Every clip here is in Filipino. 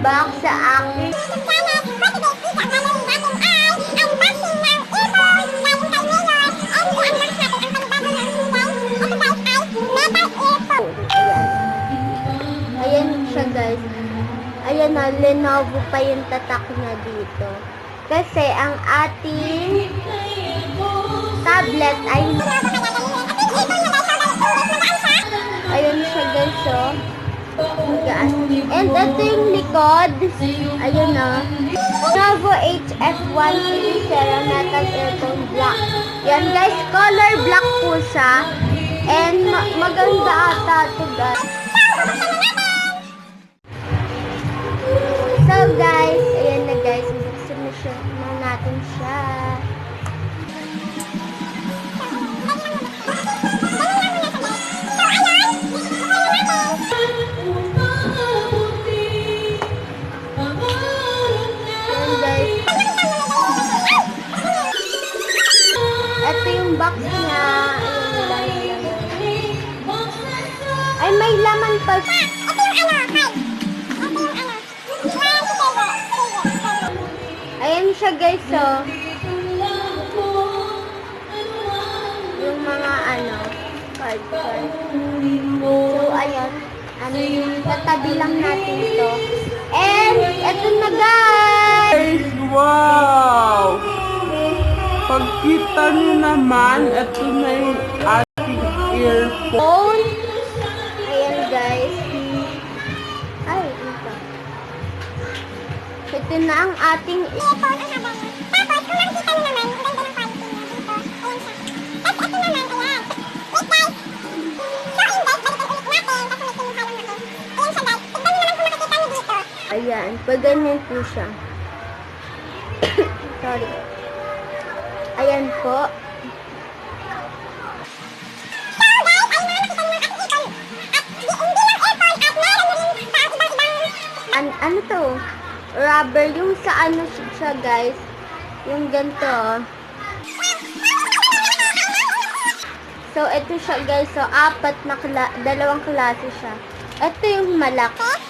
back sa aking ayan siya guys. Ayan na, Lenovo pa yung tatak niya dito. Kasi ang ating tablet ay ayan siya guys, so and ito yung likod. Ayun na. Lenovo HF130 Metal Earphone Black. Yan guys, color black po siya. And maganda ata ito guys. So guys, ayan na guys. Buksan na natin siya. Ito yung box niya. Ay, may laman pa. Ayan siya guys, so. Yung mga card. So, ayan. Tatabi lang natin ito. And, eto na guys! Wow! Pagkita niyo naman, ito na yung ating earphone. Ayan guys. Ay, ito. Ito na ang ating earphone. Tapos, kung nakikita nyo naman, ang ganda ng quality niya dito. Ayan siya. Tapos, ito naman, ayan. Wait guys. So, index, balikan ulit natin. Kasi may kinuha lang ako. Ayan siya guys. Tignan nyo naman kung makikita nyo dito. Ayan, pag ganyan po siya. Sorry. Ayan po. Ano to? Rubber. Yung sa ano siya guys. Yung ganito. So, ito siya guys. So, dalawang klase siya. Ito yung malaki.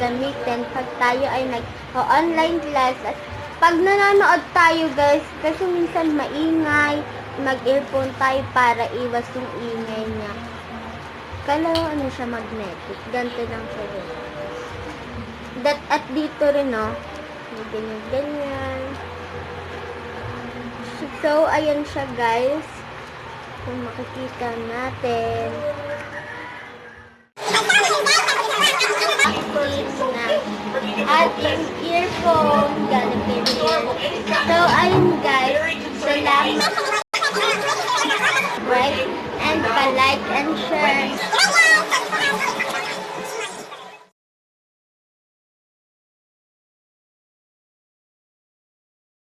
Gamitin pag tayo ay nag-online class at pag nanonood tayo guys, kasi minsan maingay, mag-earphone tayo para iwas yung ingay niya. Kala ano siya, magnetic, ganito lang siya rin. At dito rin ganyan. So ayan siya guys, kung makikita natin. Ating earphone galing kay Riel. So, ayun guys, salamat. Right? And pa-like and share.